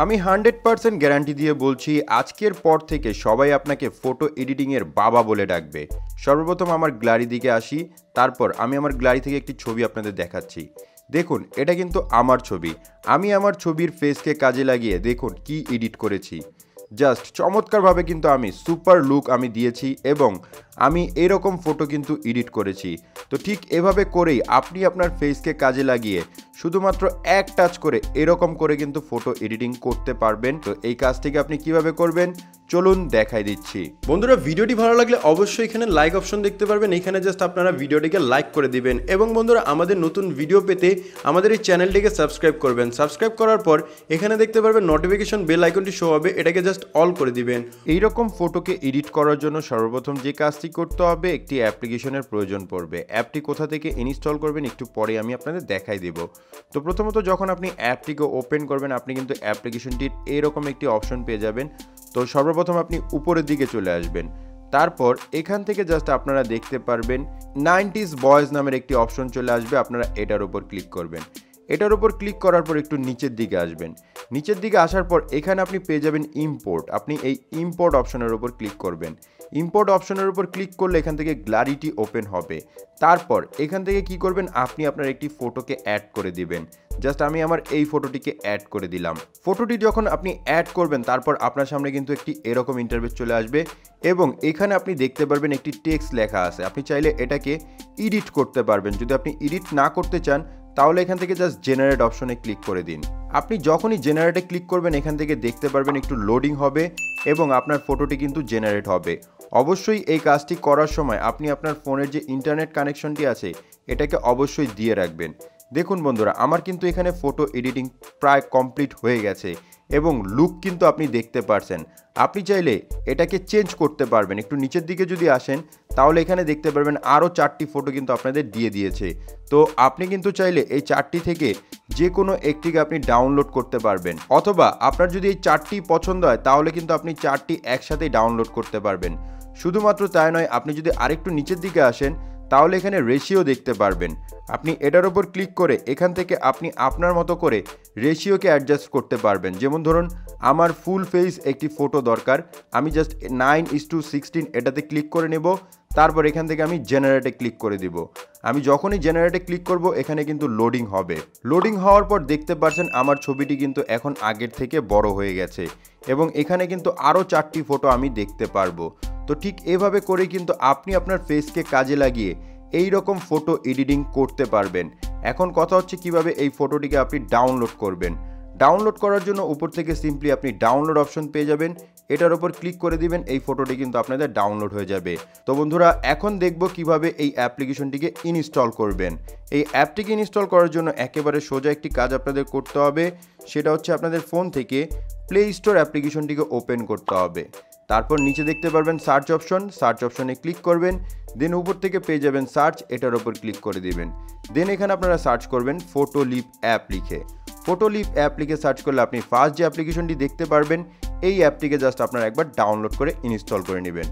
আমি 100% গ্যারান্টি দিয়ে বলছি আজকের পর থেকে সবাই আপনাকে ফটো এডিটিংয়ের বাবা বলে ডাকবে। সর্বপ্রথম আমার গ্যালারি দিকে আসি, তারপর আমি আমার গ্যালারি থেকে একটি ছবি আপনাদের দেখাচ্ছি। দেখুন এটা কিন্তু আমার ছবি। আমি আমার ছবির ফেসকে কাজে লাগিয়ে দেখুন কি এডিট করেছি। জাস্ট চমৎকারভাবে কিন্তু আমি সুপার লুক আমি দিয়েছি এবং আমি এরকম ফটো কিন্তু এডিট করেছি। তো ঠিক এভাবে করেই আপনি আপনার ফেসকে কাজে লাগিয়ে শুধুমাত্র এক টাচ করে এরকম করে কিন্তু ফটো এডিটিং করতে পারবেন। তো এই কাজটিকে আপনি কিভাবে করবেন চলুন দেখাই দিচ্ছি। বন্ধুরা, ভিডিওটি ভালো লাগলে অবশ্যই এখানে লাইক অপশন দেখতে পারবেন। এখানে জাস্ট আপনারা ভিডিওটিকে লাইক করে দিবেন এবং বন্ধুরা আমাদের নতুন ভিডিও পেতে আমাদের এই চ্যানেলটিকে সাবস্ক্রাইব করবেন। সাবস্ক্রাইব করার পর এখানে দেখতে পারবেন নোটিফিকেশন বেল আইকনটি শো হবে, এটাকে জাস্ট অল করে দিবেন। এইরকম ফটোকে এডিট করার জন্য সর্বপ্রথম যে কাজটি করতে হবে, একটি অ্যাপ্লিকেশনের প্রয়োজন পড়বে। অ্যাপটি কোথা থেকে ইনস্টল করবেন একটু পরে আমি আপনাদের দেখাই দেব। তো প্রথমত যখন আপনি অ্যাপটিকে ওপেন করবেন আপনি কিন্তু অ্যাপ্লিকেশনটির এরকম একটি অপশন পেয়ে যাবেন। তো সর্বপ্রথম আপনি উপরের দিকে চলে আসবেন, তারপর এখান থেকে জাস্ট আপনারা দেখতে পারবেন 90s বয়েজ নামের একটি অপশন চলে আসবে, আপনারা এটার উপর ক্লিক করবেন। এটার উপর ক্লিক করার পর একটু নিচের দিকে আসবেন। নিচের দিকে আসার পর এখানে আপনি পেয়ে যাবেন ইম্পোর্ট। আপনি এই ইম্পোর্ট অপশনের উপর ক্লিক করবেন। ইম্পোর্ট অপশনের উপর ক্লিক করলে এখান থেকে গ্যালারিটি ওপেন হবে। তারপর এখান থেকে কি করবেন, আপনি আপনার একটি ফটোকে অ্যাড করে দিবেন। জাস্ট আমি আমার এই ফটোটিকে অ্যাড করে দিলাম। ফটোটি যখন আপনি অ্যাড করবেন তারপর আপনার সামনে কিন্তু একটি এরকম ইন্টারফেস চলে আসবে এবং এখানে আপনি দেখতে পারবেন একটি টেক্সট লেখা আছে। আপনি চাইলে এটাকে এডিট করতে পারবেন। যদি আপনি এডিট না করতে চান তাহলে এখান থেকে জাস্ট জেনারেট অপশনে ক্লিক করে দিন। আপনি যখনই জেনারেটে ক্লিক করবেন এখান থেকে দেখতে পারবেন একটু লোডিং হবে এবং আপনার ফটোটি কিন্তু জেনারেট হবে। অবশ্যই এই কাজটি করার সময় আপনি আপনার ফোনের যে ইন্টারনেট কানেকশনটি আছে এটাকে অবশ্যই দিয়ে রাখবেন। দেখুন বন্ধুরা, আমার কিন্তু এখানে ফটো এডিটিং প্রায় কমপ্লিট হয়ে গেছে এবং লুক কিন্তু আপনি দেখতে পারছেন। আপনি চাইলে এটাকে চেঞ্জ করতে পারবেন। একটু নিচের দিকে যদি আসেন তাহলে এখানে দেখতে পারবেন আরও 4টি ফটো কিন্তু আপনাদের দিয়ে দিয়েছে। তো আপনি কিন্তু চাইলে এই 4টি থেকে যে কোনো একটিকে আপনি ডাউনলোড করতে পারবেন, অথবা আপনার যদি এই 4টি পছন্দ হয় তাহলে কিন্তু আপনি 4টি একসাথেই ডাউনলোড করতে পারবেন। শুধুমাত্র তাই নয়, আপনি যদি আরেকটু নিচের দিকে আসেন তাহলে এখানে রেশিও দেখতে পারবেন। আপনি এটার উপর ক্লিক করে এখান থেকে আপনি আপনার মতো করে রেশিওকে অ্যাডজাস্ট করতে পারবেন। যেমন ধরুন আমার ফুল ফেস একটি ফটো দরকার, আমি জাস্ট 9:16 এটাতে ক্লিক করে নেব। তারপর এখান থেকে আমি জেনারেটে ক্লিক করে দিব। আমি যখনই জেনারেটে ক্লিক করব এখানে কিন্তু লোডিং হবে। লোডিং হওয়ার পর দেখতে পাচ্ছেন আমার ছবিটি কিন্তু এখন আগের থেকে বড় হয়ে গেছে এবং এখানে কিন্তু আরও 4টি ফটো আমি দেখতে পারবো। তো ঠিক এভাবে করে কিন্তু আপনি আপনার ফেসকে কাজে লাগিয়ে এই রকম ফটো এডিটিং করতে পারবেন। এখন কথা হচ্ছে কিভাবে এই ফটোটিকে আপনি ডাউনলোড করবেন। ডাউনলোড করার জন্য উপর থেকে সিম্পলি আপনি ডাউনলোড অপশন পেয়ে যাবেন, এটার উপর ক্লিক করে দিবেন, এই ফটোটি কিন্তু আপনাদের ডাউনলোড হয়ে যাবে। তো বন্ধুরা, এখন দেখব কিভাবে এই অ্যাপ্লিকেশনটিকে ইনস্টল করবেন। এই অ্যাপটিকে ইনস্টল করার জন্য একেবারে সোজা একটি কাজ আপনাদের করতে হবে, সেটা হচ্ছে আপনাদের ফোন থেকে প্লে স্টোর অ্যাপ্লিকেশনটিকে ওপেন করতে হবে। তারপর নিচে দেখতে পারবেন সার্চ অপশন, সার্চ অপশনে ক্লিক করবেন। দেন উপর থেকে পেয়ে যাবেন সার্চ, এটার উপর ক্লিক করে দিবেন। দেন এখানে আপনারা সার্চ করবেন ফটোলিপ অ্যাপ লিখে। ফটোলিপ অ্যাপ লিখে সার্চ করলে আপনি ফার্স্ট যে অ্যাপ্লিকেশনটি দেখতে পারবেন এই অ্যাপটিকে জাস্ট আপনারা একবার ডাউনলোড করে ইনস্টল করে নেবেন।